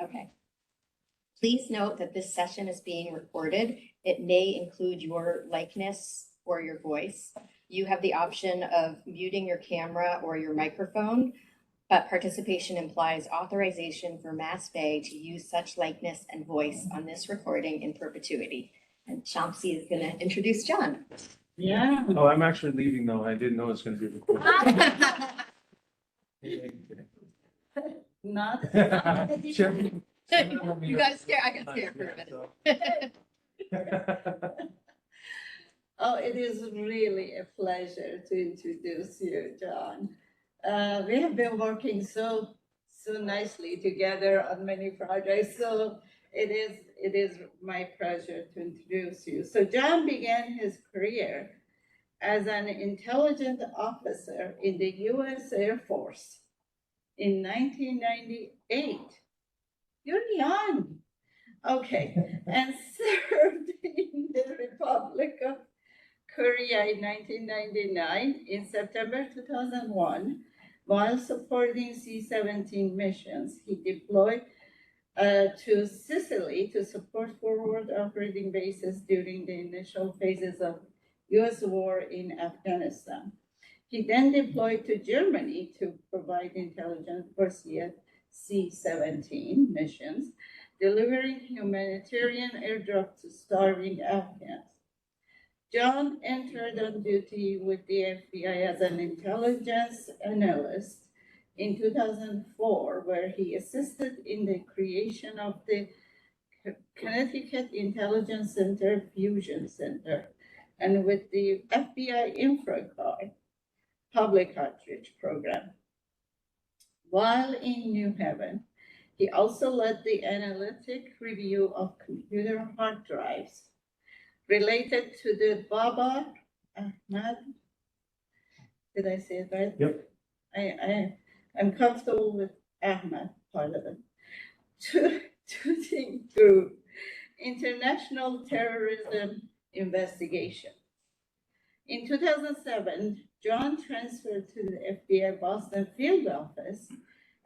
Okay. Please note that this session is being recorded. It may include your likeness or your voice. You have the option of muting your camera or your microphone, but participation implies authorization for Mass Bay to use such likeness and voice on this recording in perpetuity. And Shamsi is going to introduce John. Yeah. Oh, I'm actually leaving though. I didn't know it's going to be recorded. Not. Sure. You got scared. I got scared for a minute. Oh, it is really a pleasure to introduce you, John. We have been working so nicely together on many projects, so it is my pleasure to introduce you. So John began his career as an intelligence officer in the U.S. Air Force in 1998. You're young. Okay, and served in the Republic of Korea in 1999. In September 2001, while supporting C-17 missions, he deployed to Sicily to support forward operating bases during the initial phases of U.S. war in Afghanistan. He then deployed to Germany to provide intelligence for C-17 missions, delivering humanitarian airdrop to starving Afghans. John entered on duty with the FBI as an intelligence analyst in 2004, where he assisted in the creation of the Connecticut Intelligence Center Fusion Center and with the FBI InfraCard public outreach program. While in New Haven, he also led the analytic review of computer hard drives related to the Baba Ahmad. Did I say it right? Yep. I'm comfortable with Ahmad part of it. Shooting through international terrorism investigation. In 2007, John transferred to the FBI Boston field office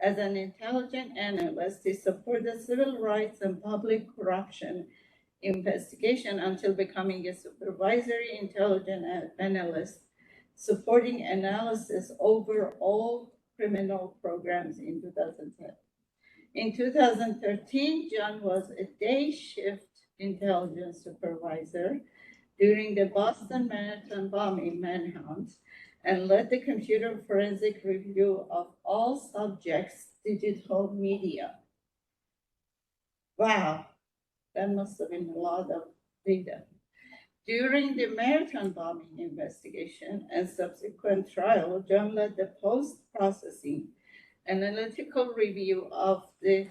as an intelligence analyst to support the civil rights and public corruption investigation until becoming a supervisory intelligence analyst, supporting analysis over all criminal programs in 2010. In 2013, John was a day shift intelligence supervisor during the Boston Marathon bombing manhunt and led the computer forensic review of all subjects' digital media. Wow, that must have been a lot of data. During the Marathon bombing investigation and subsequent trial, John led the post-processing analytical review of the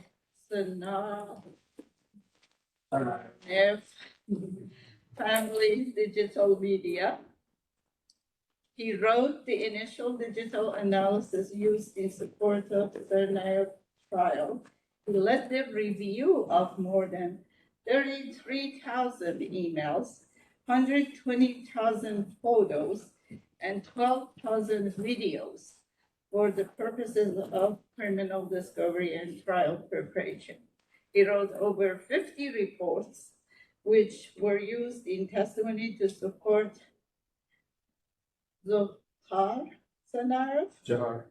family's digital media. He wrote the initial digital analysis used in support of the Tsarnaev trial. He led the review of more than 33,000 emails, 120,000 photos, and 12,000 videos for the purposes of criminal discovery and trial preparation. He wrote over 50 reports, which were used in testimony to support Zohar Tsarnaev's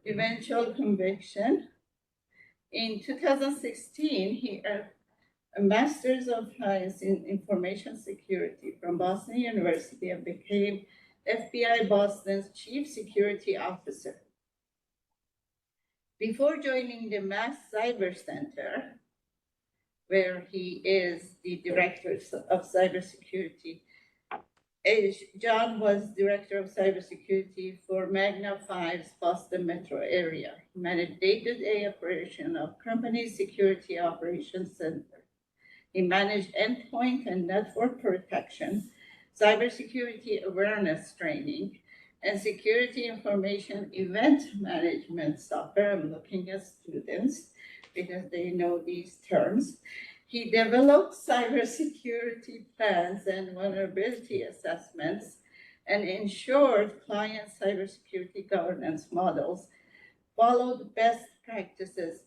eventual conviction. In 2016, he earned a Master's of Science in Information Security from Boston University and became FBI Boston's Chief Security Officer. Before joining the Mass Cyber Center, where he is the Director of Cybersecurity, John was Director of Cybersecurity for Magna 5's Boston metro area. He managed day-to-day operation of company's Security Operations Center. He managed endpoint and network protection, cybersecurity awareness training, and security information event management software. I'm looking at students because they know these terms. He developed cybersecurity plans and vulnerability assessments and ensured client cybersecurity governance models followed best practices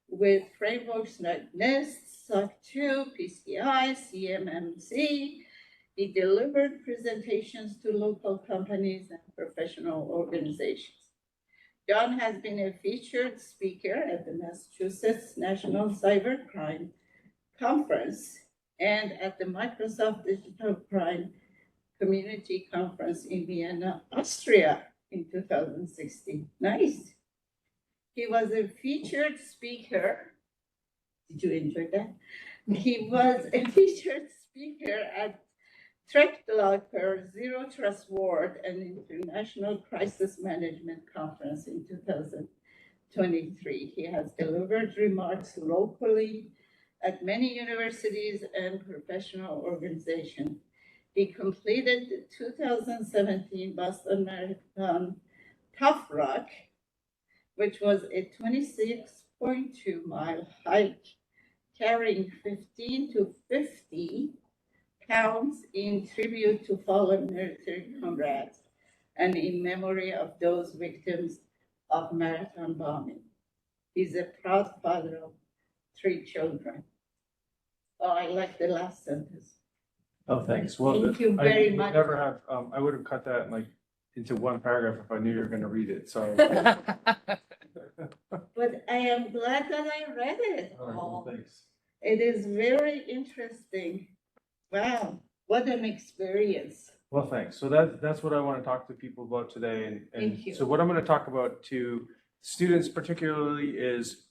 with frameworks like NIST, SOC 2, PCI, CMMC. He delivered presentations to local companies and professional organizations. John has been a featured speaker at the Massachusetts National Cybercrime Conference and at the Microsoft Digital Crime Community Conference in Vienna, Austria in 2016. Nice. He was a featured speaker. Did you enjoy that? He was a featured speaker at TrackLocker Zero Trust Ward and International Crisis Management Conference in 2023. He has delivered remarks locally at many universities and professional organizations. He completed the 2017 Boston Marathon Tough Rock, which was a 26.2-mile hike carrying 15 to 50 pounds in tribute to fallen military comrades and in memory of those victims of marathon bombing. He's a proud father of 3 children. Oh, I like the last sentence. Oh, thanks. Well, Thank you very I would much. never have, I would have cut that like into one paragraph if I knew you were gonna read it, so. But I am glad that I read it. All right, well, thanks. It is very interesting. Wow, what an experience. Well, thanks. So that's what I want to talk to people about today. And Thank you. so what I'm going to talk about to students particularly is,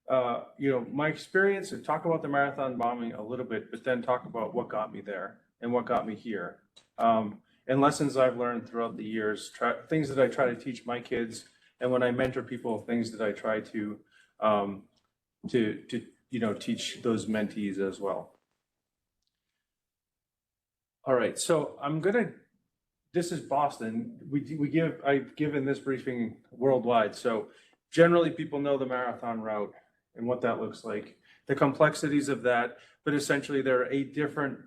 my experience and talk about the marathon bombing a little bit, but then talk about what got me there and what got me here. And lessons I've learned throughout the years, things that I try to teach my kids. And when I mentor people, things that I try to teach those mentees as well. All right, so this is Boston. I've given this briefing worldwide. So generally people know the marathon route and what that looks like, the complexities of that, but essentially there are 8 different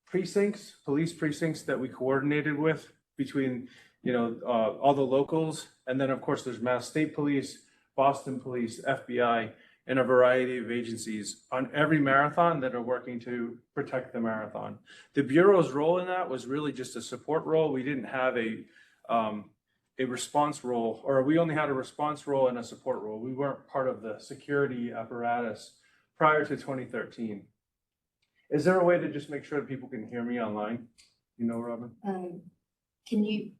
precincts, police precincts that we coordinated with between, all the locals. And then of course there's Mass State Police, Boston Police, FBI, and a variety of agencies on every marathon that are working to protect the marathon. The Bureau's role in that was really just a support role. We didn't have a response role, or we only had a response role and a support role. We weren't part of the security apparatus prior to 2013. Is there a way to just make sure that people can hear me online? Robin? Can you?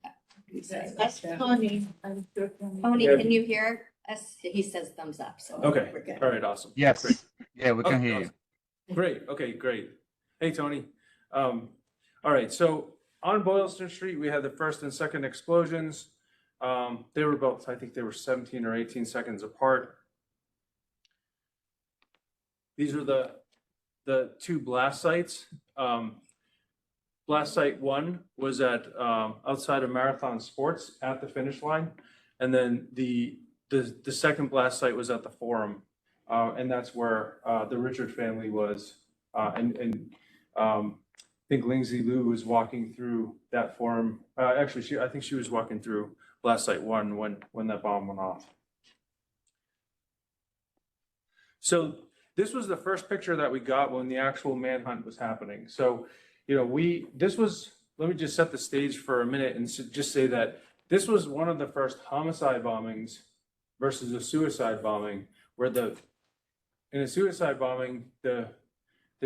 That's Tony. Tony, Yeah. can you hear us? He says thumbs up, so. Okay, We're good. all right, awesome. Yes. Great. Yeah, we can Okay, hear you. awesome. Great, okay, great. Hey, Tony. All right, so on Boylston Street, we had the first and second explosions. They were about, I think they were 17 or 18 seconds apart. These are the 2 blast sites. Blast site 1 was at outside of Marathon Sports at the finish line, and then the second blast site was at the Forum, and that's where the Richard family was, and I think Lindsay Lou was walking through that Forum. Actually, I think she was walking through blast site 1 when that bomb went off. So this was the first picture that we got when the actual manhunt was happening. So, let me just set the stage for a minute and just say that this was one of the first homicide bombings versus a suicide bombing, where in a suicide bombing, the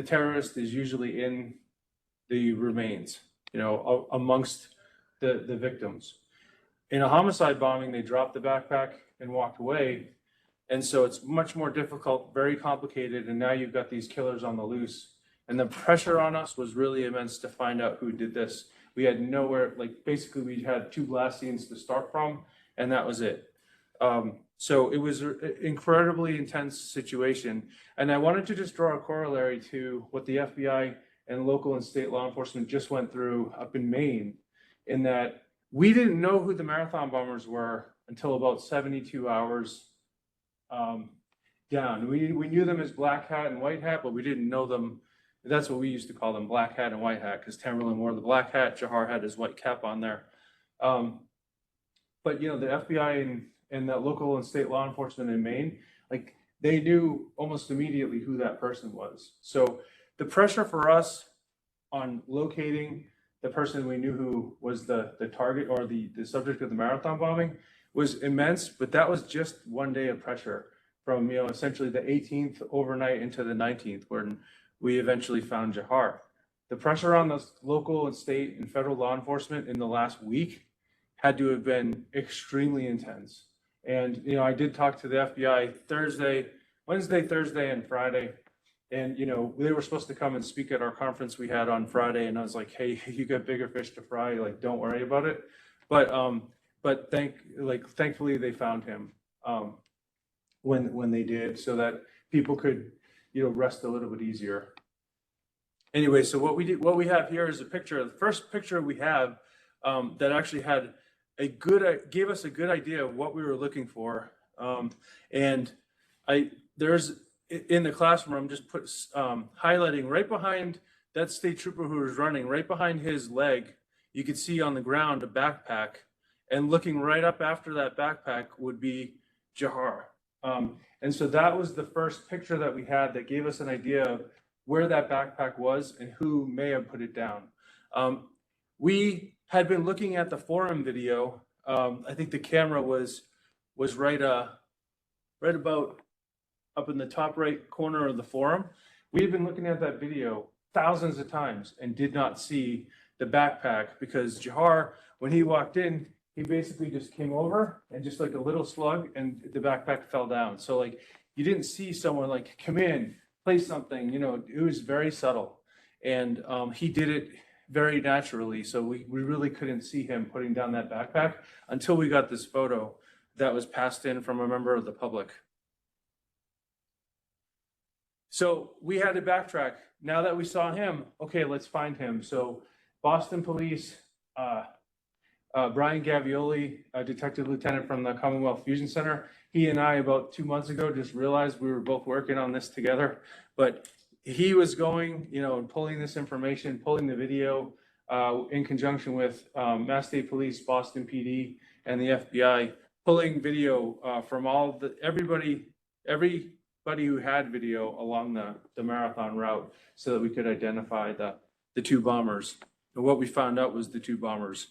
terrorist is usually in the remains, amongst the victims. In a homicide bombing, they dropped the backpack and walked away. And so it's much more difficult, very complicated. And now you've got these killers on the loose. And the pressure on us was really immense to find out who did this. We had nowhere, basically we had 2 blast scenes to start from, and that was it. So it was an incredibly intense situation. And I wanted to just draw a corollary to what the FBI and local and state law enforcement just went through up in Maine, in that we didn't know who the marathon bombers were until about 72 hours down. We knew them as Black Hat and White Hat, but we didn't know them. That's what we used to call them, Black Hat and White Hat, because Tamerlan wore the black hat, Jahar had his white cap on there. But the FBI and the local and state law enforcement in Maine like they knew almost immediately who that person was. So the pressure for us on locating the person we knew who was the target or the subject of the marathon bombing was immense, but that was just one day of pressure from, you know, essentially the 18th overnight into the 19th, when we eventually found Jahar. The pressure on the local and state and federal law enforcement in the last week had to have been extremely intense. And, you know, I did talk to the FBI Wednesday, Thursday, and Friday. And, you know, they were supposed to come and speak at our conference we had on Friday. And I was like, hey, you got bigger fish to fry. Like, don't worry about it. But thankfully they found him when they did, so that people could, you know, rest a little bit easier. Anyway, so what we have here is a picture. The first picture we have that actually had gave us a good idea of what we were looking for. And there's in the classroom, I'm just highlighting right behind that state trooper who was running, right behind his leg, you could see on the ground a backpack, and looking right up after that backpack would be Jahar. And so that was the first picture that we had that gave us an idea of where that backpack was and who may have put it down. We had been looking at the forum video. I think the camera was right about up in the top right corner of the forum. We had been looking at that video thousands of times and did not see the backpack, because Jahar, when he walked in, he basically just came over and just like a little slug, and the backpack fell down. So like you didn't see someone like come in, place something, you know, it was very subtle. And he did it very naturally. So we really couldn't see him putting down that backpack until we got this photo that was passed in from a member of the public. So we had to backtrack. Now that we saw him, okay, let's find him. So Boston Police, Brian Gavioli, a detective lieutenant from the Commonwealth Fusion Center, he and I about 2 months ago just realized we were both working on this together. But he was going, you know, and pulling this information, pulling the video in conjunction with Mass State Police, Boston PD, and the FBI, pulling video from everybody who had video along the marathon route, so that we could identify the two bombers. And what we found out was the two bombers.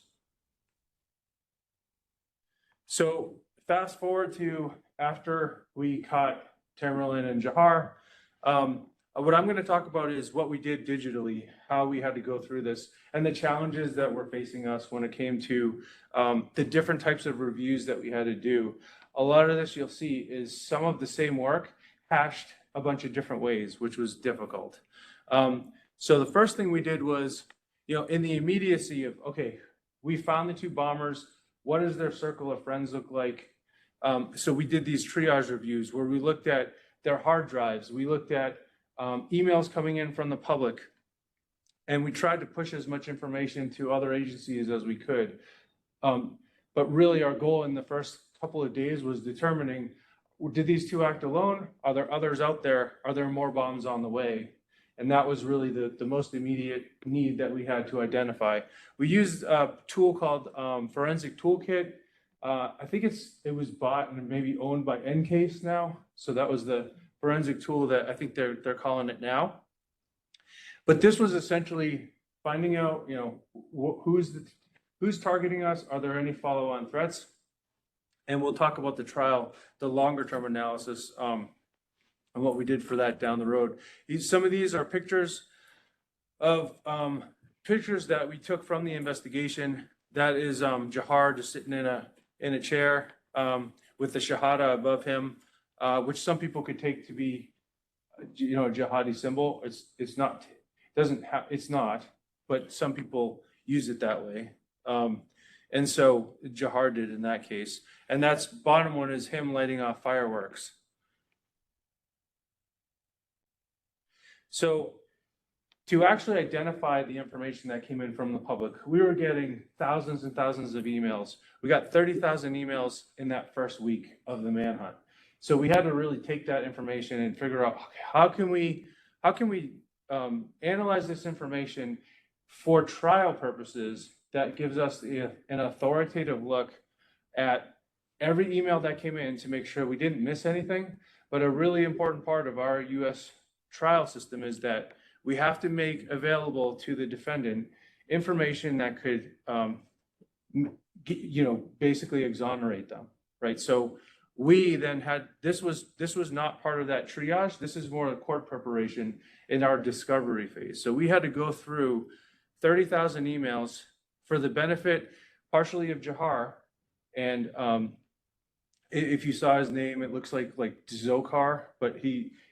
So fast forward to after we caught Tamerlan and Jahar, what I'm going to talk about is what we did digitally, how we had to go through this, and the challenges that were facing us when it came to the different types of reviews that we had to do. A lot of this you'll see is some of the same work hashed a bunch of different ways, which was difficult. So the first thing we did was, you know, in the immediacy of, okay, we found the two bombers, what does their circle of friends look like? So we did these triage reviews where we looked at their hard drives, we looked at emails coming in from the public, and we tried to push as much information to other agencies as we could. But really our goal in the first couple of days was determining, did these two act alone? Are there others out there? Are there more bombs on the way? And that was really the most immediate need that we had to identify. We used a tool called Forensic Toolkit. I think it was bought and maybe owned by Encase now. So that was the forensic tool that I think they're calling it now. But this was essentially finding out, you know, who's targeting us? Are there any follow-on threats? And we'll talk about the trial, the longer term analysis, and what we did for that down the road. Some of these are pictures of pictures that we took from the investigation. That is Jahar just sitting in a chair with the Shahada above him, which some people could take to be, you know, a jihadi symbol. It's not, but some people use it that way. And so Jahar did in that case. And that's bottom one is him lighting off fireworks. So to actually identify the information that came in from the public, we were getting thousands and thousands of emails. We got 30,000 emails in that first week of the manhunt. So we had to really take that information and figure out, okay, how can we analyze this information for trial purposes that gives us an authoritative look at every email that came in to make sure we didn't miss anything, But a really important part of our US trial system is that we have to make available to the defendant information that could, basically exonerate them, right? So we then had, this was not part of that triage. This is more a court preparation in our discovery phase. So we had to go through 30,000 emails for the benefit partially of Jahar. And if you saw his name, it looks like Zokar, but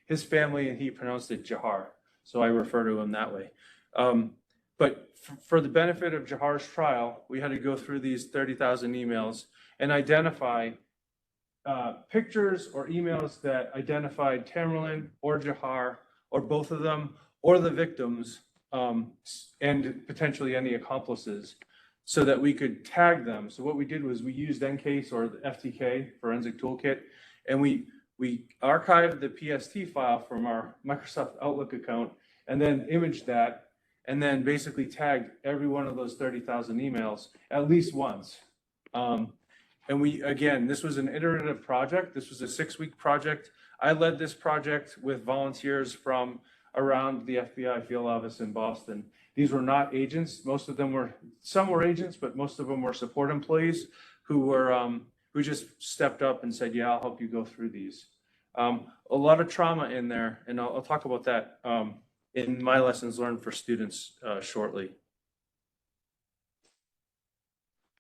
his family and he pronounced it Jahar. So I refer to him that way. But for the benefit of Jahar's trial, we had to go through these 30,000 emails and identify pictures or emails that identified Tamerlan or Jahar or both of them or the victims and potentially any accomplices so that we could tag them. So what we did was we used NCASE or the FTK, Forensic Toolkit, and we archived the PST file from our Microsoft Outlook account and then imaged that and then basically tagged every one of those 30,000 emails at least once. And again, this was an iterative project. This was a 6-week project. I led this project with volunteers from around the FBI field office in Boston. These were not agents. Some were agents, but most of them were support employees who just stepped up and said, yeah, I'll help you go through these. A lot of trauma in there, and I'll talk about that in my lessons learned for students shortly.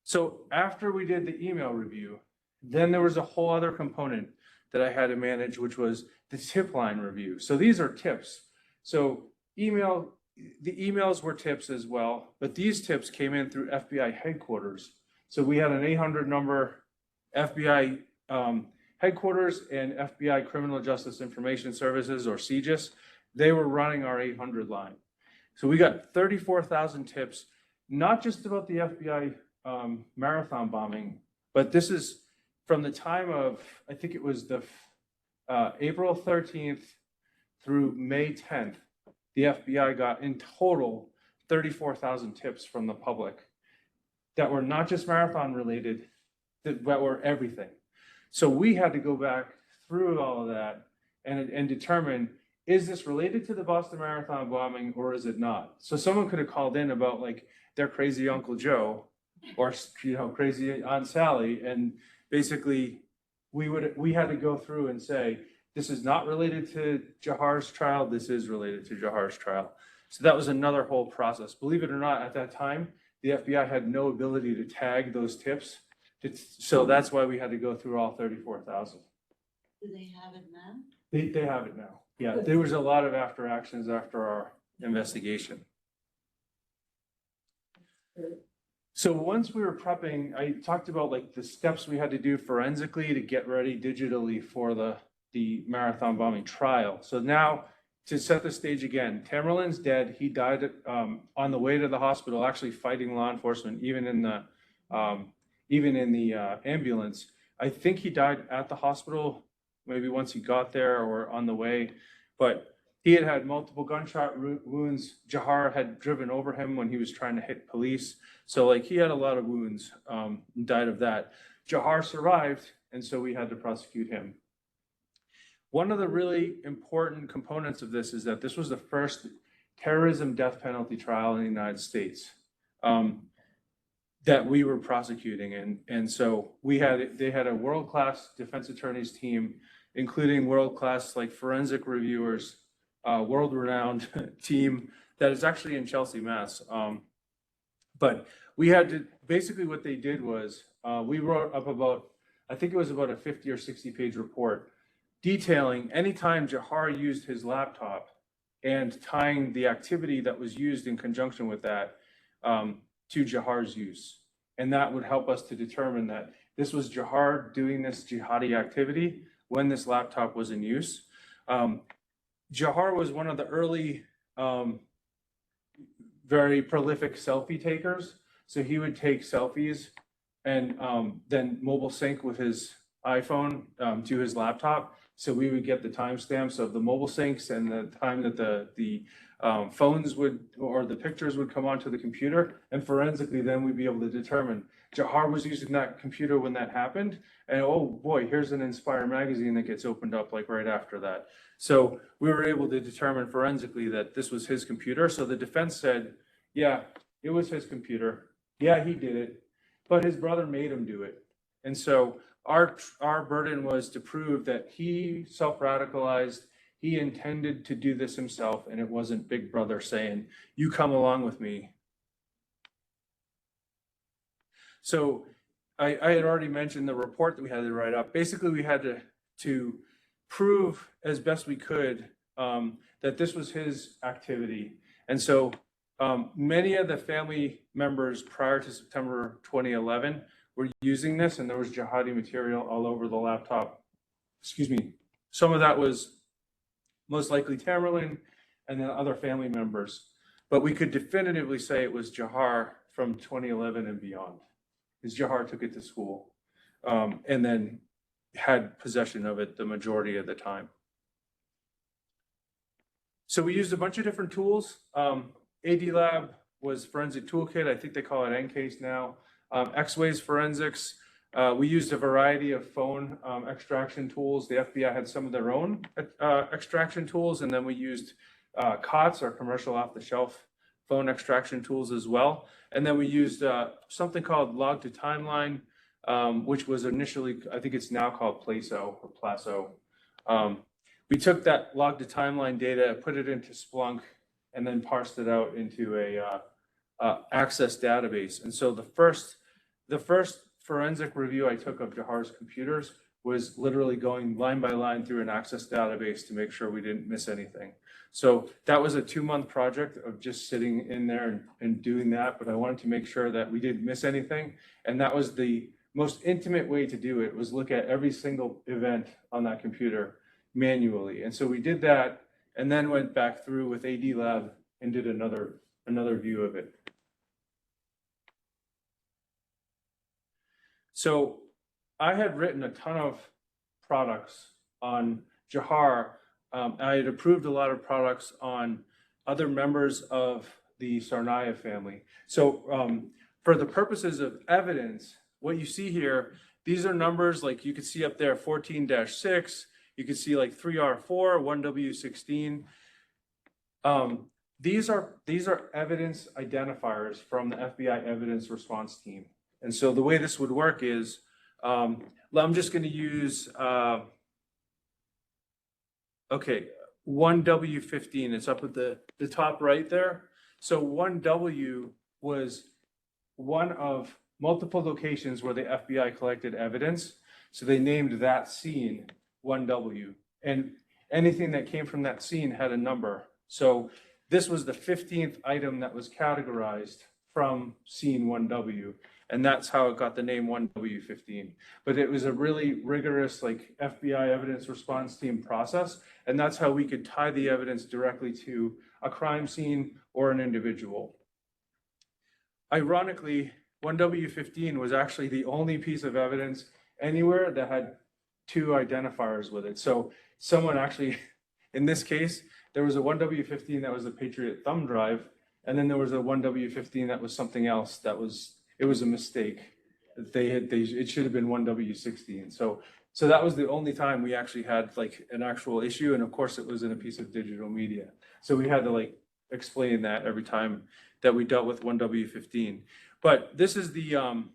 So after we did the email review, then there was a whole other component that I had to manage, which was the tip line review. So these are tips. So the emails were tips as well, but these tips came in through FBI headquarters. So we had an 800 number FBI headquarters and FBI Criminal Justice Information Services, or CJIS. They were running our 800 line. So we got 34,000 tips, not just about the FBI marathon bombing, but this is from the time of, I think it was the April 13th through May 10th, the FBI got in total 34,000 tips from the public that were not just marathon related, that were everything. So we had to go back through all of that and determine, is this related to the Boston Marathon bombing or is it not? So someone could have called in about like their crazy Uncle Joe or crazy Aunt Sally, and basically we had to go through and say, this is not related to Jahar's trial, this is related to Jahar's trial. So that was another whole process. Believe it or not, at that time, the FBI had no ability to tag those tips. So that's why we had to go through all 34,000. Do they have it now? They have it now. Yeah, there was a lot of after actions after our investigation. So once we were prepping, I talked about like the steps we had to do forensically to get ready digitally for the marathon bombing trial. So now to set the stage again, Tamerlan's dead. He died on the way to the hospital, actually fighting law enforcement, even in the ambulance. I think he died at the hospital, maybe once he got there or on the way, but he had multiple gunshot wounds. Jahar had driven over him when he was trying to hit police. So like he had a lot of wounds, died of that. Jahar survived, and so we had to prosecute him. One of the really important components of this is that this was the first terrorism death penalty trial in the United States that we were prosecuting. And so they had a world-class defense attorneys team, including world-class like forensic reviewers, world-renowned team that is actually in Chelsea, Mass. But we had to, basically what they did was, we wrote up about, I think it was about a 50 or 60 page report detailing anytime Jahar used his laptop and tying the activity that was used in conjunction with that to Jahar's use. And that would help us to determine that this was Jahar doing this jihadi activity when this laptop was in use. Jahar was one of the early, very prolific selfie takers. So he would take selfies and then mobile sync with his iPhone to his laptop. So we would get the timestamps of the mobile syncs and the time that the phones would, or the pictures would come onto the computer. And forensically, then we'd be able to determine Jahar was using that computer when that happened. And oh boy, here's an Inspire magazine that gets opened up like right after that. So we were able to determine forensically that this was his computer. So the defense said, yeah, it was his computer. Yeah, he did it, but his brother made him do it. And so our burden was to prove that he self-radicalized, he intended to do this himself, and it wasn't Big Brother saying, you come along with me. So I had already mentioned the report that we had to write up. Basically, we had to prove as best we could that this was his activity. And so many of the family members prior to September 2011 were using this, and there was jihadi material all over the laptop. Excuse me. Some of that was most likely Tamerlan and then other family members. But we could definitively say it was Jahar from 2011 and beyond, because Jahar took it to school and then had possession of it the majority of the time. So we used a bunch of different tools. AD Lab was Forensic Toolkit. I think they call it NCASE now. X-Ways Forensics. We used a variety of phone extraction tools. The FBI had some of their own extraction tools, and then we used COTS, our commercial off-the-shelf phone extraction tools as well. And then we used something called Log to Timeline, which was initially, I think it's now called Plaso or Plaso. We took that Log to Timeline data, put it into Splunk, and then parsed it out into a Access database. And so the first forensic review I took of Jahar's computers was literally going line by line through an Access database to make sure we didn't miss anything. So that was a 2-month project of just sitting in there and doing that, but I wanted to make sure that we didn't miss anything. And that was the most intimate way to do it, was look at every single event on that computer manually. And so we did that, and then went back through with AD Lab and did another view of it. So I had written a ton of products on Jahar. I had approved a lot of products on other members of the Tsarnaev family. So for the purposes of evidence, what you see here, these are numbers like you can see up there, 14-6, you can see like 3R4, 1W16. These are evidence identifiers from the FBI evidence response team. And so the way this would work is, I'm just going to use, okay, 1W15, it's up at the top right there. So 1W was one of multiple locations where the FBI collected evidence. So they named that scene 1W, and anything that came from that scene had a number. So this was the 15th item that was categorized from scene 1W. And that's how it got the name 1W15. But it was a really rigorous like FBI evidence response team process. And that's how we could tie the evidence directly to a crime scene or an individual. Ironically, 1W15 was actually the only piece of evidence anywhere that had 2 identifiers with it. So someone actually, in this case, there was a 1W15 that was a Patriot thumb drive. And then there was a 1W15 that was something else it was a mistake. It should have been 1W16. So that was the only time we actually had like an actual issue. And of course it was in a piece of digital media. So we had to like explain that every time that we dealt with 1W15. But this is the,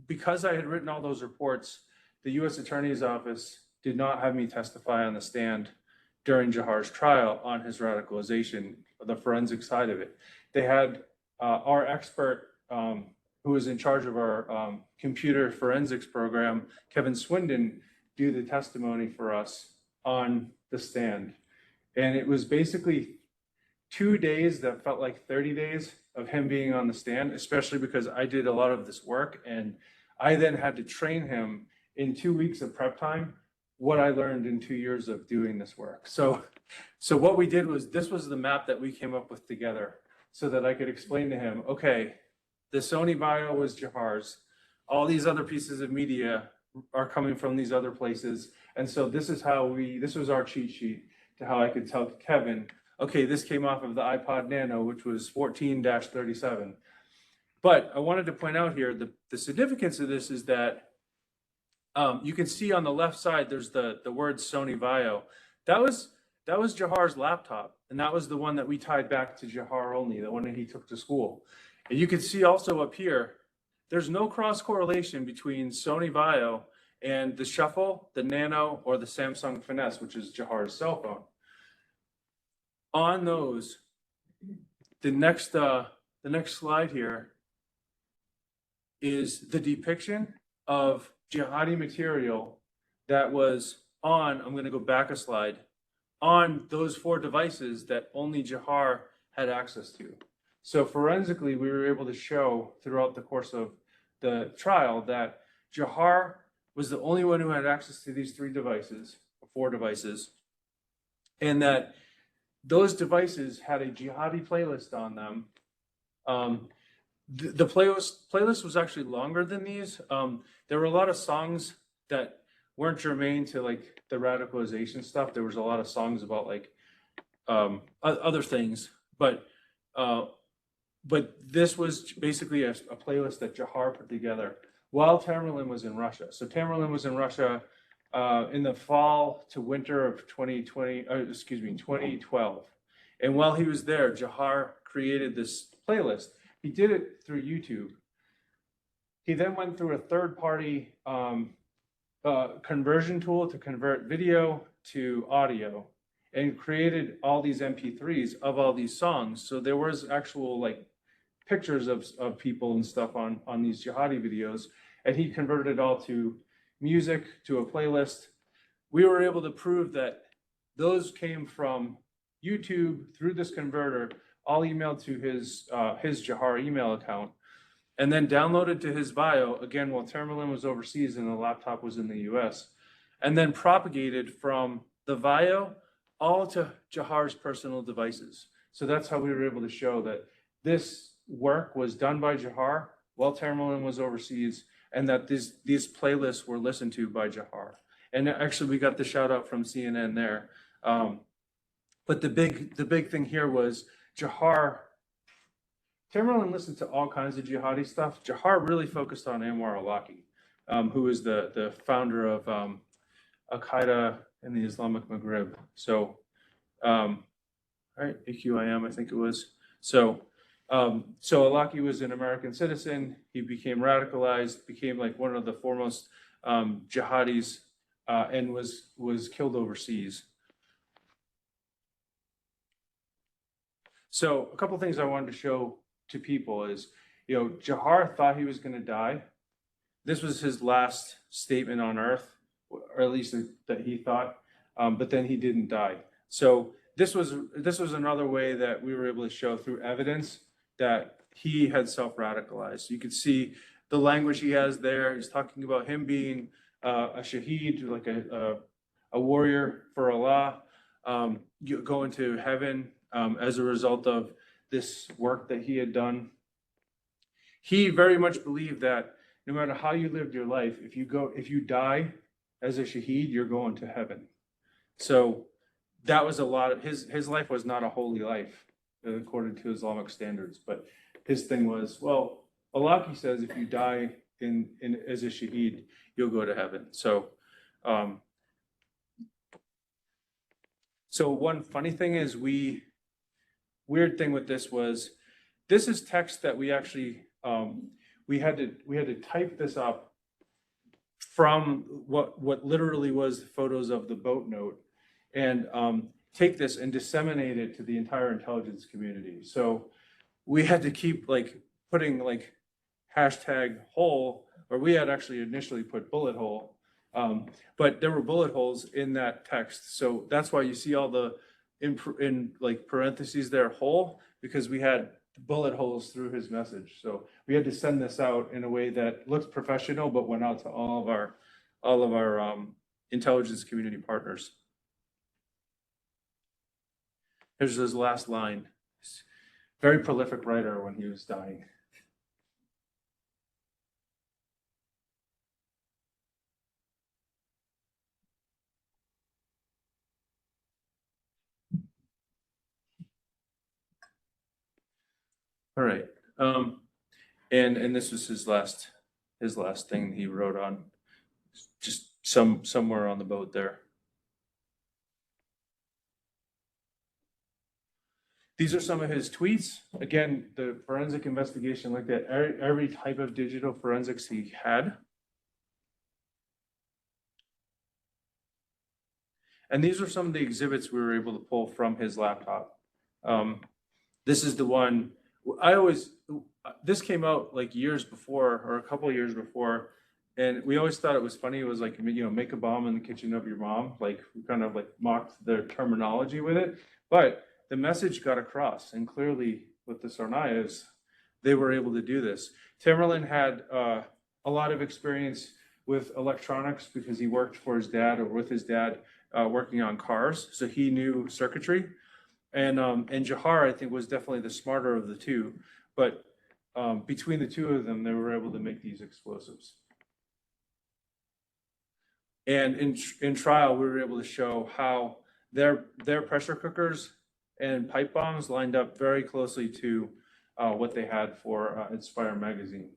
because I had written all those reports, the US Attorney's Office did not have me testify on the stand during Jahar's trial on his radicalization, the forensic side of it. They had our expert who was in charge of our computer forensics program, Kevin Swindon, do the testimony for us on the stand. And it was basically 2 days that felt like 30 days of him being on the stand, especially because I did a lot of this work. And I then had to train him in 2 weeks of prep time, what I learned in 2 years of doing this work. So what we did was, this was the map that we came up with together, so that I could explain to him, okay, the Sony bio was Jahar's. All these other pieces of media are coming from these other places. And so this is how this was our cheat sheet to how I could tell Kevin, okay, this came off of the iPod Nano, which was 14-37. But I wanted to point out here, the significance of this is that you can see on the left side, there's the word Sony Vaio. That was Jahar's laptop, and that was the one that we tied back to Jahar only, the one that he took to school. And you can see also up here, there's no cross correlation between Sony Vaio and the Shuffle, the Nano, or the Samsung Finesse, which is Jahar's cell phone. On those, the next slide here is the depiction of jihadi material that was on, I'm going to go back a slide, on those 4 devices that only Jahar had access to. So forensically, we were able to show throughout the course of the trial that Jahar was the only one who had access to these 4 devices, and that those devices had a jihadi playlist on them. The playlist was actually longer than these. There were a lot of songs that weren't germane to like the radicalization stuff. There was a lot of songs about like other things, but this was basically a playlist that Jahar put together while Tamerlan was in Russia. So Tamerlan was in Russia in the fall to winter of 2012. And while he was there, Jahar created this playlist. He did it through YouTube. He then went through a third-party conversion tool to convert video to audio and created all these MP3s of all these songs. So there was actual like pictures of people and stuff on these jihadi videos, and he converted it all to music, to a playlist. We were able to prove that those came from YouTube through this converter, all emailed to his Jahar email account, and then downloaded to his Vaio, again, while Tamerlan was overseas and the laptop was in the US, and then propagated from the Vaio all to Jahar's personal devices. So that's how we were able to show that this work was done by Jahar while Tamerlan was overseas, and that these playlists were listened to by Jahar. And actually, we got the shout out from CNN there. But the big thing here was Tamerlan listened to all kinds of jihadi stuff. Jahar really focused on Anwar al-Awlaki, who is the founder of Al-Qaeda in the Islamic Maghreb. So, right, AQIM, I think it was. So Al-Awlaki was an American citizen. He became radicalized, became like one of the foremost jihadis, and was killed overseas. So a couple of things I wanted to show to people is, Jahar thought he was going to die. This was his last statement on Earth, or at least that he thought, but then he didn't die. So this was another way that we were able to show through evidence that he had self-radicalized. You could see the language he has there. He's talking about him being a shaheed, like a warrior for Allah, going to heaven as a result of this work that he had done. He very much believed that no matter how you lived your life, if you die as a shaheed, you're going to heaven. So that was a lot of his life was not a holy life according to Islamic standards, but his thing was, well, Al-Awlaki says if you die in as a shaheed, you'll go to heaven. So one funny thing is weird thing with this was, this is text that we actually we had to type this up from what literally was photos of the boat note, and take this and disseminate it to the entire intelligence community. So we had to keep like putting like hashtag hole, or we had actually initially put bullet hole, but there were bullet holes in that text. So that's why you see all the in like parentheses there, hole, because we had bullet holes through his message. So we had to send this out in a way that looked professional, but went out to all of our intelligence community partners. Here's his last line. Very prolific writer when he was dying. All right. And this was his last thing he wrote on, just somewhere on the boat there. These are some of his tweets. Again, the forensic investigation looked at every type of digital forensics he had. And these are some of the exhibits we were able to pull from his laptop. This is the one this came out like years before, or a couple of years before, and we always thought it was funny. It was like, make a bomb in the kitchen of your mom. Like, we kind of like mocked their terminology with it, but the message got across, and clearly with the Sarnayas, they were able to do this. Tamerlan had a lot of experience with electronics because he worked for his dad, or with his dad, working on cars, so he knew circuitry. And Jahar, I think, was definitely the smarter of the two, but between the two of them, they were able to make these explosives. And in trial, we were able to show how their pressure cookers and pipe bombs lined up very closely to what they had for Inspire magazine.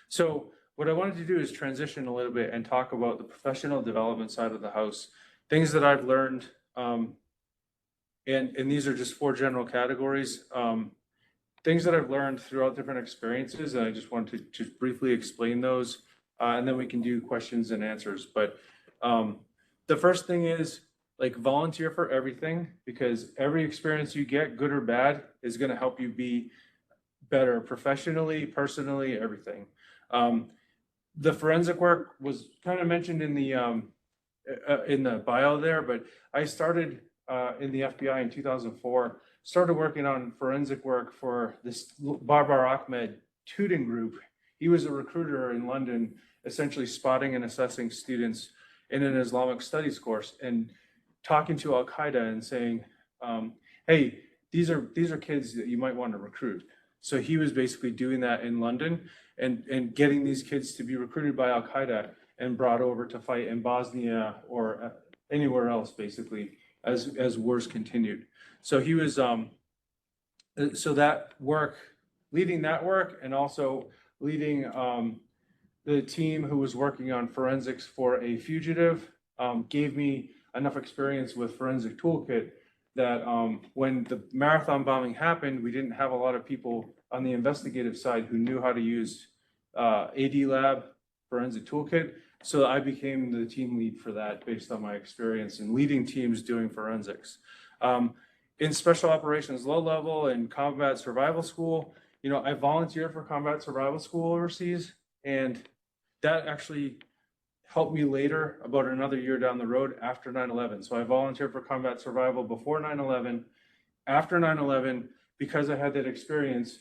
So what I wanted to do is transition a little bit and talk about the professional development side of the house, things that I've learned, and these are just 4 general categories. Things that I've learned throughout different experiences, and I just wanted to just briefly explain those, and then we can do questions and answers. But the first thing is, like, volunteer for everything, because every experience you get, good or bad, is going to help you be better professionally, personally, everything. The forensic work was kind of mentioned in the bio there, but I started in the FBI in 2004, started working on forensic work for this Barbar Ahmed Tooting group. He was a recruiter in London, essentially spotting and assessing students in an Islamic studies course and talking to Al Qaeda and saying, hey, these are kids that you might want to recruit. So he was basically doing that in London and getting these kids to be recruited by Al Qaeda and brought over to fight in Bosnia or anywhere else, basically, as wars continued. So he was, so that work, leading that work, and also leading the team who was working on forensics for a fugitive, gave me enough experience with Forensic Toolkit that when the marathon bombing happened, we didn't have a lot of people on the investigative side who knew how to use AD Lab Forensic Toolkit. So I became the team lead for that based on my experience in leading teams doing forensics. In special operations low level and combat survival school, I volunteered for combat survival school overseas, and that actually helped me later, about another year down the road, after 9/11. So I volunteered for combat survival before 9/11. After 9/11, because I had that experience,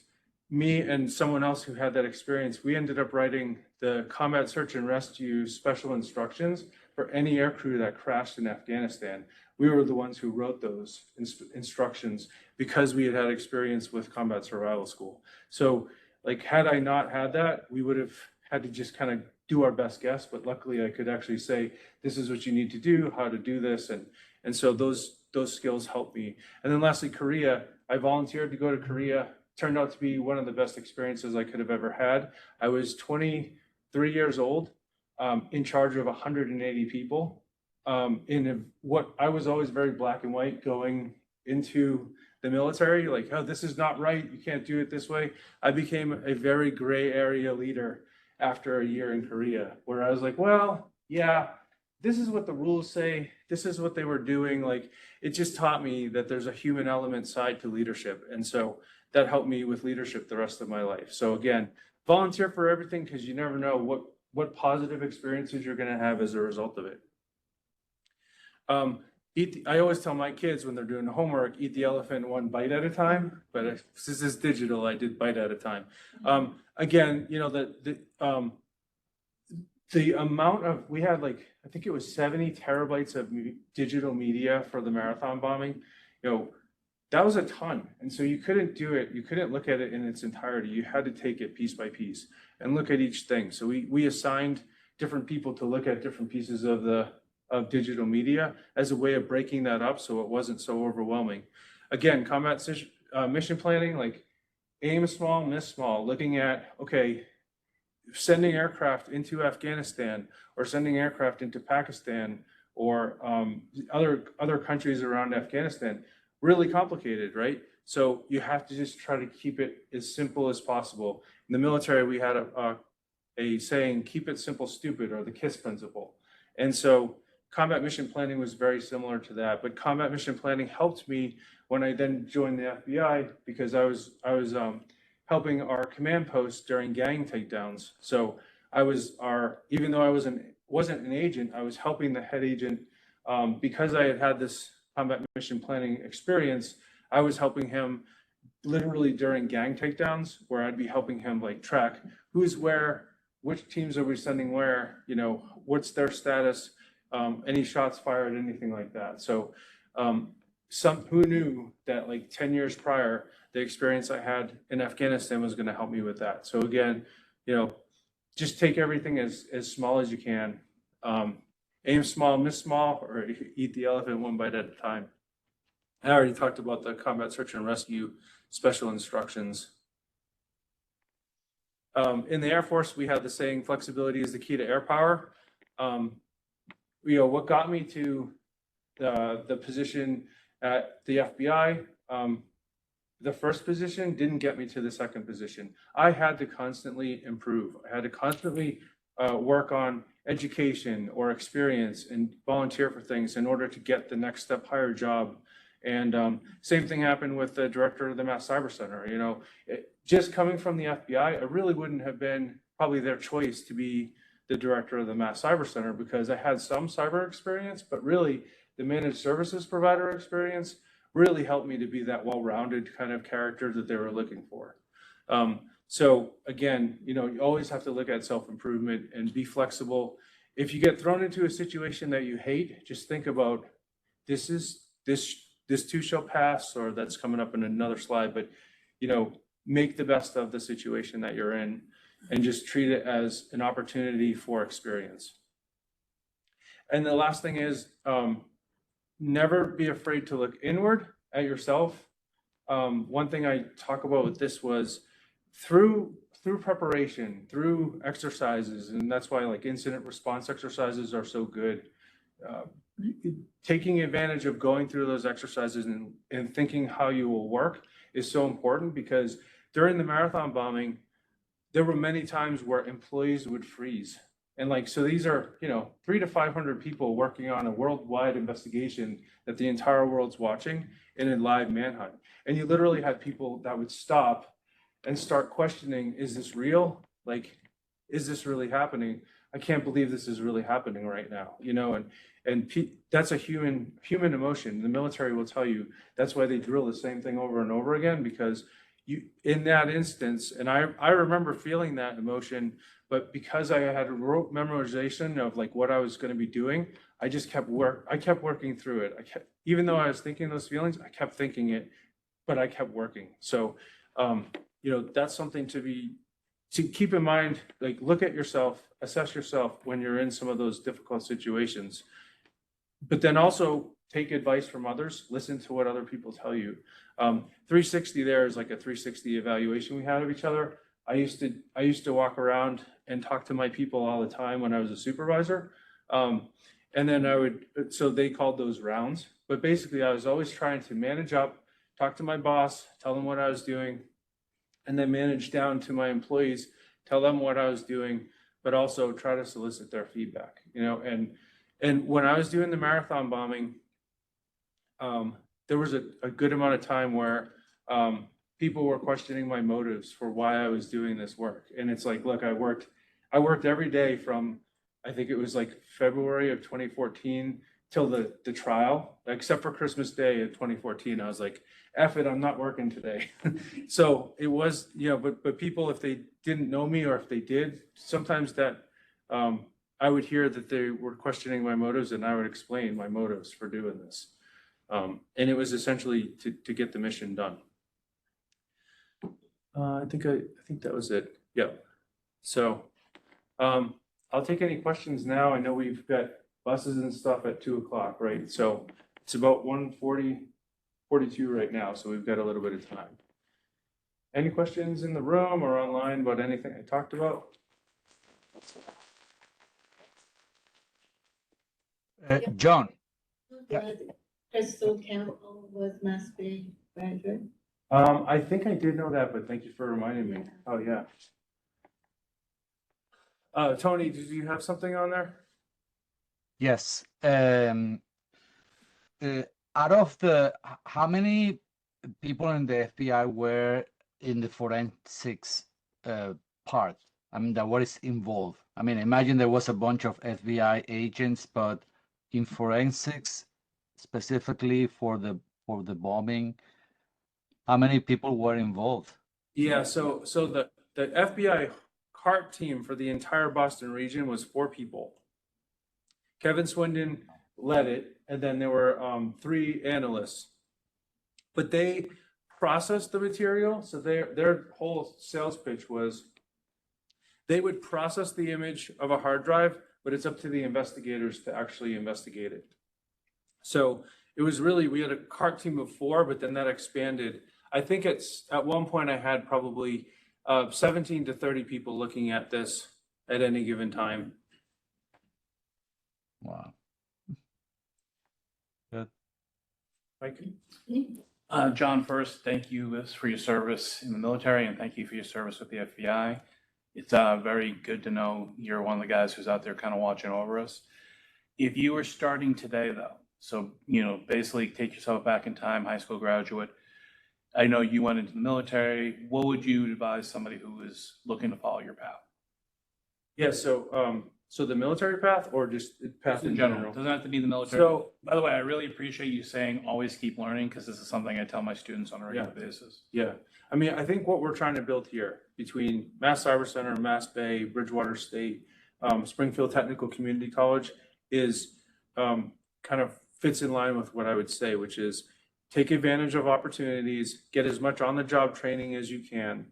me and someone else who had that experience, we ended up writing the combat search and rescue special instructions for any aircrew that crashed in Afghanistan. We were the ones who wrote those instructions because we had had experience with combat survival school. So, like, had I not had that, we would have had to just kind of do our best guess, but luckily I could actually say, this is what you need to do, how to do this. And so those skills helped me. And then lastly, Korea. I volunteered to go to Korea. Turned out to be one of the best experiences I could have ever had. I was 23 years old, in charge of 180 people. What I was always very black and white going into the military, like, oh, this is not right, you can't do it this way. I became a very gray area leader after a year in Korea, where I was like, well, yeah, this is what the rules say, this is what they were doing. Like, it just taught me that there's a human element side to leadership. And so that helped me with leadership the rest of my life. So again, volunteer for everything, because you never know what positive experiences you're going to have as a result of it. I always tell my kids when they're doing the homework, eat the elephant one bite at a time, but since it's digital, I did bite at a time. Again, the amount of, we had, like, I think it was 70 terabytes of digital media for the marathon bombing. That was a ton. And so you couldn't do it, you couldn't look at it in its entirety. You had to take it piece by piece and look at each thing. So we assigned different people to look at different pieces of the of digital media as a way of breaking that up so it wasn't so overwhelming. Again, mission planning, like aim small, miss small, looking at, okay, sending aircraft into Afghanistan or sending aircraft into Pakistan or other countries around Afghanistan, really complicated, right? So you have to just try to keep it as simple as possible. In the military, we had a saying, keep it simple, stupid, or the KISS principle. And so combat mission planning was very similar to that, but combat mission planning helped me when I then joined the FBI because I was helping our command post during gang takedowns. So even though I wasn't an agent, I was helping the head agent because I had this combat mission planning experience. I was helping him literally during gang takedowns, where I'd be helping him like track who's where, which teams are we sending where, what's their status, any shots fired, anything like that. So who knew that like 10 years prior, the experience I had in Afghanistan was going to help me with that. So again, just take everything as small as you can. Aim small, miss small, or eat the elephant one bite at a time. I already talked about the combat search and rescue special instructions. In the Air Force, we have the saying, flexibility is the key to air power. What got me to the position at the FBI, the first position didn't get me to the second position. I had to constantly improve. I had to constantly work on education or experience and volunteer for things in order to get the next step higher job. And same thing happened with the director of the Mass Cyber Center. Just coming from the FBI, I really wouldn't have been probably their choice to be the director of the Mass Cyber Center because I had some cyber experience, but really the managed services provider experience really helped me to be that well-rounded kind of character that they were looking for. So again, you always have to look at self-improvement and be flexible. If you get thrown into a situation that you hate, just think about this too shall pass, or that's coming up in another slide, but make the best of the situation that you're in and just treat it as an opportunity for experience. And the last thing is, never be afraid to look inward at yourself. One thing I talk about with this was through preparation, through exercises, and that's why like incident response exercises are so good. Taking advantage of going through those exercises and thinking how you will work is so important because during the marathon bombing, there were many times where employees would freeze. And so these are, 300 to 500 people working on a worldwide investigation that the entire world's watching in a live manhunt. And you literally had people that would stop and start questioning, is this real? Is this really happening? I can't believe this is really happening right now, and that's a human emotion. The military will tell you that's why they drill the same thing over and over again, because in that instance, and I remember feeling that emotion, but because I had a rote memorization of what I was going to be doing, I just kept working through it. Even though I was thinking those feelings, I kept thinking it, but I kept working. So, that's something to keep in mind. Look at yourself, assess yourself when you're in some of those difficult situations, but then also take advice from others, listen to what other people tell you. 360 there is like a 360 evaluation we had of each other. I used to walk around and talk to my people all the time when I was a supervisor. And then so they called those rounds, but basically I was always trying to manage up, talk to my boss, tell them what I was doing, and then manage down to my employees, tell them what I was doing, but also try to solicit their feedback, and when I was doing the marathon bombing, there was a good amount of time where people were questioning my motives for why I was doing this work. And it's look, I worked every day from, I think it was February of 2014 till the trial, except for Christmas Day of 2014. I was like, F it, I'm not working today. So it was, but people, if they didn't know me, or if they did, sometimes that I would hear that they were questioning my motives, and I would explain my motives for doing this. And it was essentially to get the mission done. I think that was it. Yeah. So I'll take any questions now. I know we've got buses and stuff at 2 o'clock, right? So it's about 1:42 right now, so we've got a little bit of time. Any questions in the room or online about anything I talked about? John, Crystal Campbell was Mass Bay graduate. I think I did know that, but thank you for reminding me. Oh, yeah. Tony, did you have something on there? yes. Out of how many people in the FBI were in the forensics part? I mean, that what is involved? I mean, imagine there was a bunch of FBI agents, but in forensics, specifically for the bombing, how many people were involved? Yeah, so the FBI CART team for the entire Boston region was 4 people. Kevin Swindon led it, and then there were 3 analysts. But they processed the material, so their whole sales pitch was they would process the image of a hard drive, but it's up to the investigators to actually investigate it. So it was really, we had a CART team of 4, but then that expanded. I think at one point I had probably 17 to 30 people looking at this at any given time. Wow. Good. Mike? John, first, thank you, Liz, for your service in the military, and thank you for your service with the FBI. It's very good to know you're one of the guys who's out there kind of watching over us. If you were starting today, though, so, basically take yourself back in time, high school graduate, I know you went into the military. What would you advise somebody who is looking to follow your path? Yeah, so the military path or just path in general? Doesn't have to be the military. So, by the way, I really appreciate you saying always keep learning, because this is something I tell my students on a regular basis. yeah, I mean, I think what we're trying to build here between Mass Cyber Center, Mass Bay, Bridgewater State, Springfield Technical Community College is kind of fits in line with what I would say, which is take advantage of opportunities, get as much on-the-job training as you can.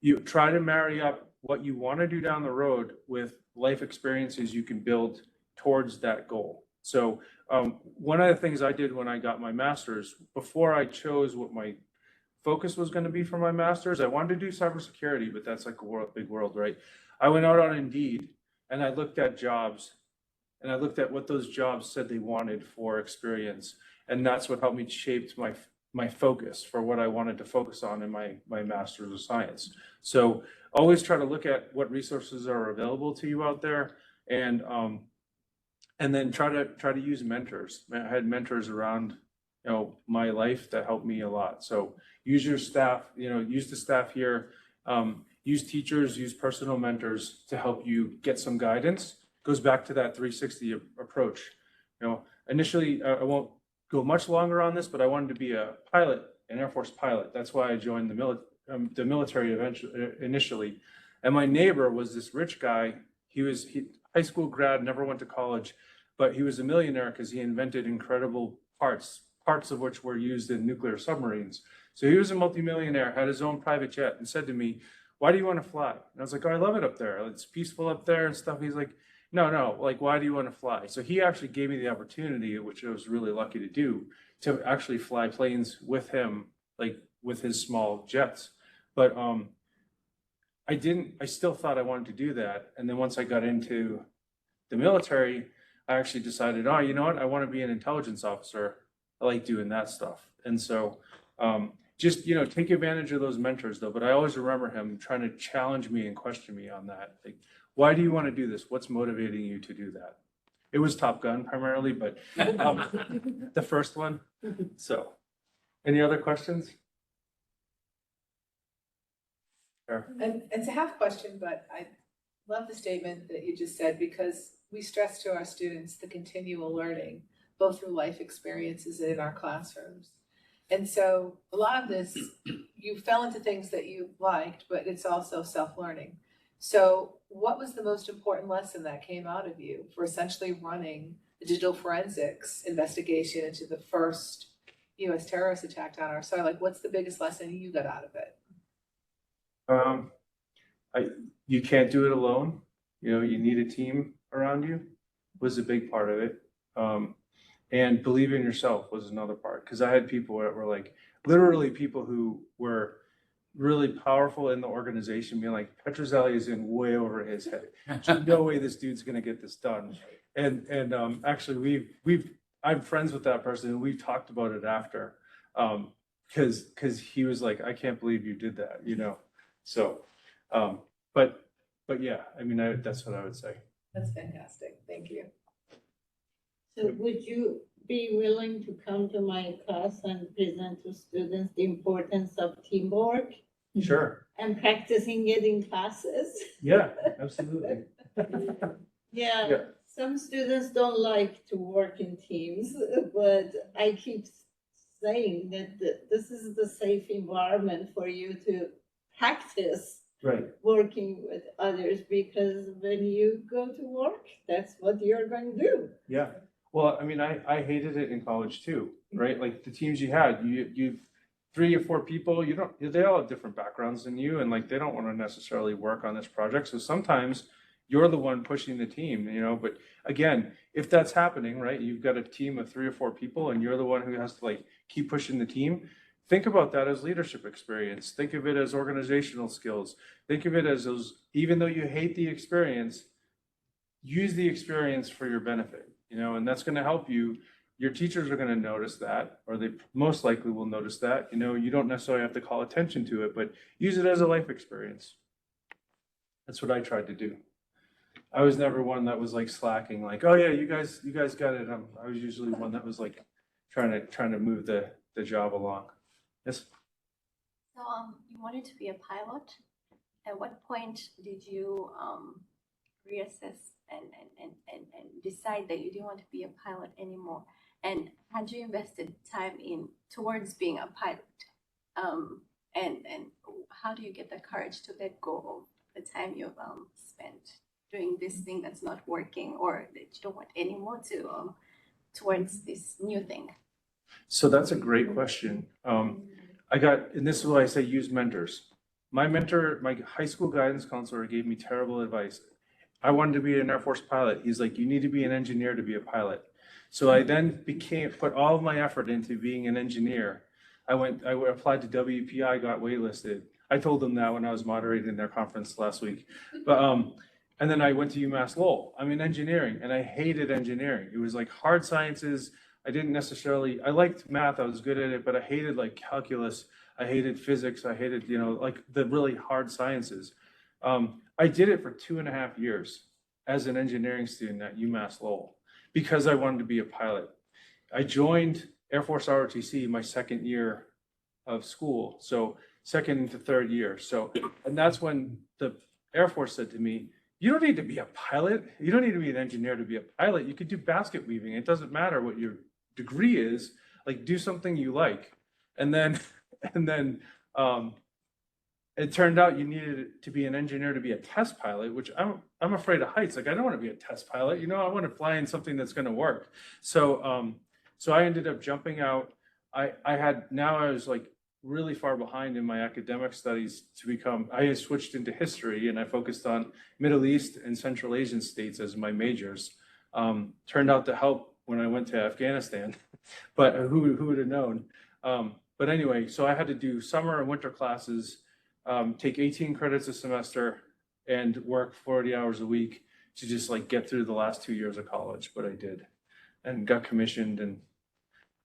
You try to marry up what you want to do down the road with life experiences you can build towards that goal. So one of the things I did when I got my master's, before I chose what my focus was going to be for my master's, I wanted to do cybersecurity, but that's like a big world, right? I went out on Indeed and I looked at jobs and I looked at what those jobs said they wanted for experience. And that's what helped me shape my focus for what I wanted to focus on in my master's of science. So always try to look at what resources are available to you out there, and then try to use mentors. I had mentors around my life that helped me a lot. So use your staff, use the staff here, use teachers, use personal mentors to help you get some guidance. Goes back to that 360 approach. Initially I won't go much longer on this, but I wanted to be a pilot, an Air Force pilot. That's why I joined the military initially. And my neighbor was this rich guy. He high school grad, never went to college, but he was a millionaire because he invented incredible parts of which were used in nuclear submarines. So he was a multimillionaire, had his own private jet, and said to me, "Why do you want to fly?" And I was like, "Oh, I love it up there. It's peaceful up there and stuff." He's like, no, like, why do you want to fly? So he actually gave me the opportunity, which I was really lucky to do, to actually fly planes with him, like with his small jets. But I still thought I wanted to do that. And then once I got into the military, I actually decided, oh, you know what? I want to be an intelligence officer. I like doing that stuff. And so just, take advantage of those mentors though. But I always remember him trying to challenge me and question me on that. Like, why do you want to do this? What's motivating you to do that? It was Top Gun primarily, but the first one. So, any other questions? Sure. And it's a half question, but I love the statement that you just said, because we stress to our students the continual learning, both through life experiences and in our classrooms. And so a lot of this, you fell into things that you liked, but it's also self-learning. So what was the most important lesson that came out of you for essentially running the digital forensics investigation into the first U.S. terrorist attack on our soil? Like, what's the biggest lesson you got out of it? You can't do it alone. You need a team around you. was a big part of it. And believe in yourself was another part. Because I had people that were like, literally people who were really powerful in the organization being like, Petrozelli is in way over his head. There's no way this dude's gonna get this done. And actually I'm friends with that person and we've talked about it after. Because he was like, I can't believe you did that, you know? So, but yeah, I mean, that's what I would say. That's fantastic. Thank you. So would you be willing to come to my class and present to students the importance of teamwork Sure. and practicing it in classes? Yeah, absolutely. Yeah, Yeah. some students don't like to work in teams, but I keep saying that this is the safe environment for you to practice Right. working with others, because when you go to work, that's what you're going to do. Yeah. Well, I mean, I hated it in college too, right? Like the teams you had, you've 3 or 4 people, they all have different backgrounds than you, and like they don't want to necessarily work on this project. So sometimes you're the one pushing the team, you know. But again, if that's happening, right, you've got a team of 3 or 4 people and you're the one who has to like keep pushing the team. Think about that as leadership experience. Think of it as organizational skills. Think of it as those, even though you hate the experience, use the experience for your benefit, you know, and that's going to help you. Your teachers are going to notice that, or they most likely will notice that. You know, you don't necessarily have to call attention to it, but use it as a life experience. That's what I tried to do. I was never one that was like slacking, like, oh yeah, you guys got it. I was usually one that was like trying to move the job along. Yes. So you wanted to be a pilot. At what point did you reassess and decide that you didn't want to be a pilot anymore? And had you invested time towards being a pilot? And how do you get the courage to let go of the time you've spent doing this thing that's not working, or that you don't want anymore to towards this new thing? So that's a great question. And this is why I say use mentors. My mentor, my high school guidance counselor, gave me terrible advice. I wanted to be an Air Force pilot. He's like, you need to be an engineer to be a pilot. So I then put all of my effort into being an engineer. I applied to WPI, got waitlisted. I told them that when I was moderating their conference last week. But and then I went to UMass Lowell. I'm in engineering and I hated engineering. It was like hard sciences. I liked math, I was good at it, but I hated like calculus. I hated physics. I hated, you know, like the really hard sciences. I did it for 2.5 years as an engineering student at UMass Lowell because I wanted to be a pilot. I joined Air Force ROTC my second year of school, so second to third year. So, and that's when the Air Force said to me, you don't need to be a pilot. You don't need to be an engineer to be a pilot. You could do basket weaving. It doesn't matter what your degree is, like do something you like. And then it turned out you needed to be an engineer to be a test pilot, which I'm afraid of heights. Like I don't want to be a test pilot, you know, I want to fly in something that's going to work. So I ended up jumping out. I was like really far behind in my academic studies I switched into history and I focused on Middle East and Central Asian states as my majors. Turned out to help when I went to Afghanistan, but who would have known? But anyway, so I had to do summer and winter classes, take 18 credits a semester and work 40 hours a week to just like get through the last 2 years of college, but I did and got commissioned, and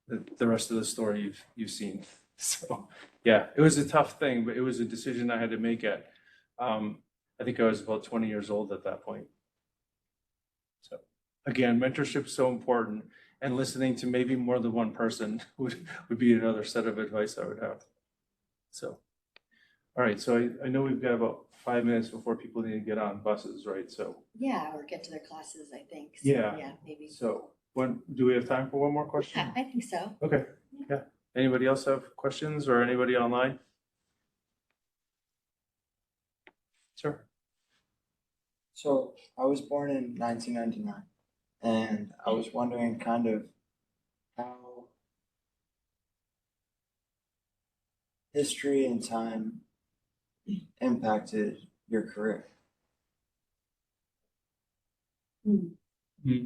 the rest of the story you've seen. So yeah, it was a tough thing, but it was a decision I had to make I think I was about 20 years old at that point. So again, mentorship is so important, and listening to maybe more than one person would be another set of advice I would have. So, all right, so I know we've got about 5 minutes before people need to get on buses, right? So Yeah, or get to their classes, I think. So, Yeah. Yeah, maybe. So do we have time for one more question? Yeah, I think so. Okay, yeah. Anybody else have questions, or anybody online? Sure. So I was born in 1999, and I was wondering kind of how history and time impacted your career.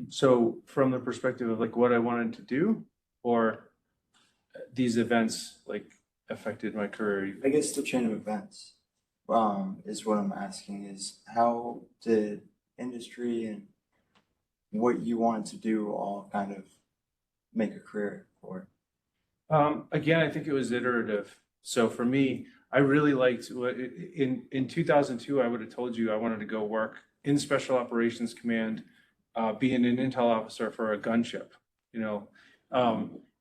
So from the perspective of like what I wanted to do, or these events like affected my career? I guess the chain of events, is what I'm asking, is how did industry and what you wanted to do all kind of make a career for? Again, I think it was iterative. So for me, I really liked what in 2002, I would have told you I wanted to go work in Special Operations Command, being an intel officer for a gunship. You know,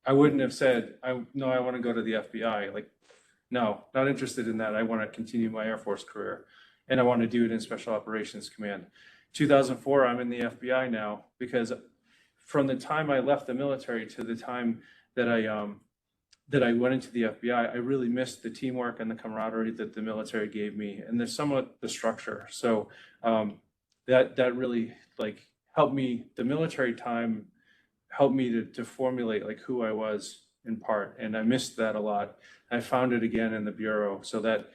I wouldn't have said, I want to go to the FBI. Like, no, not interested in that. I want to continue my Air Force career, and I want to do it in Special Operations Command. 2004, I'm in the FBI now because from the time I left the military to the time that I went into the FBI, I really missed the teamwork and the camaraderie that the military gave me, and there's somewhat the structure. So that really like helped me. The military time helped me to formulate like who I was in part, and I missed that a lot. I found it again in the Bureau, so that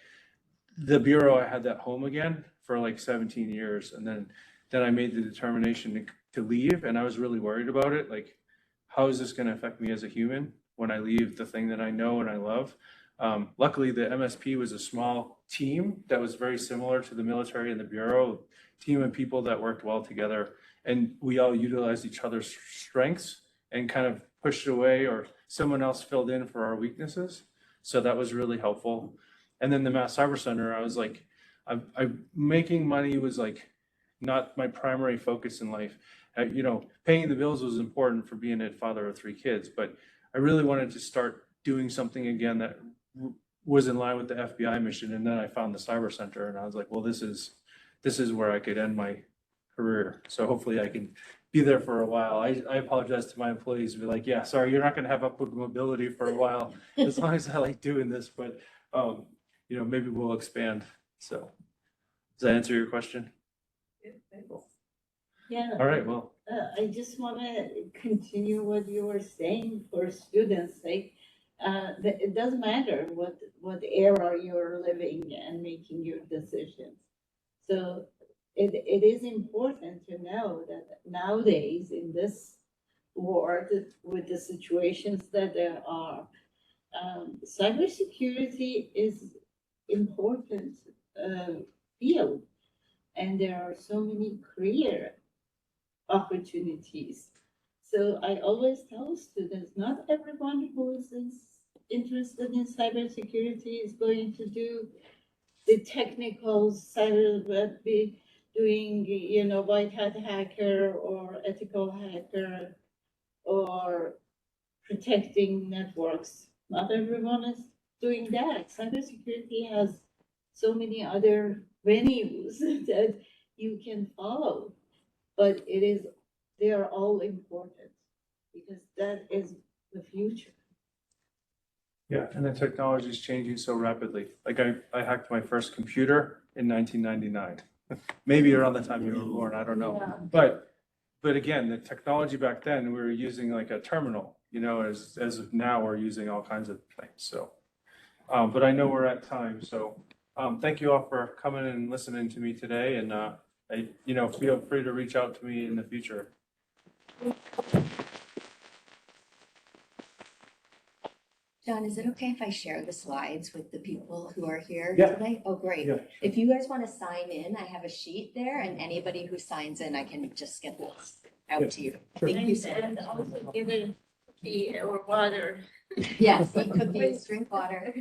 the Bureau, I had that home again for like 17 years, and then I made the determination to leave, and I was really worried about it. Like, how is this going to affect me as a human when I leave the thing that I know and I love? Luckily, the MSP was a small team that was very similar to the military and the Bureau, team of people that worked well together, and we all utilized each other's strengths and kind of pushed away, or someone else filled in for our weaknesses. So that was really helpful. And then the Mass Cyber Center, I was like, I'm making money was like not my primary focus in life. You know, paying the bills was important for being a father of 3 kids, but I really wanted to start doing something again that was in line with the FBI mission. And then I found the Cyber Center, and I was like, well, this is where I could end my career. So hopefully I can be there for a while. I apologize to my employees, be like, yeah, sorry, you're not going to have upward mobility for a while, as long as I like doing this, but you know, maybe we'll expand. So does that answer your question? Yeah. All right, well, I just want to continue what you were saying for students' sake. It doesn't matter what era you're living and making your decisions. So it is important to know that nowadays in this world, with the situations that there are, cybersecurity is important field, and there are so many career opportunities. So I always tell students, not everyone who is interested in cybersecurity is going to do the technical cyber, but be doing, you know, white hat hacker or ethical hacker or protecting networks. Not everyone is doing that. Cybersecurity has so many other venues that you can follow, but they are all important because that is the future. yeah, and the technology is changing so rapidly. Like I hacked my first computer in 1999, maybe around the time you were born, I don't know. But again, the technology back then, we were using like a terminal, you know, as of now, we're using all kinds of things. So, but I know we're at time. So, thank you all for coming and listening to me today. And, you know, feel free to reach out to me in the future. John, is it okay if I share the slides with the people who are here Yeah. tonight? Oh, great. Yeah. If you guys want to sign in, I have a sheet there, and anybody who signs in, I can just get this out to you. Thank you so much. And also give it tea or water. Yes, eat cookies, drink water.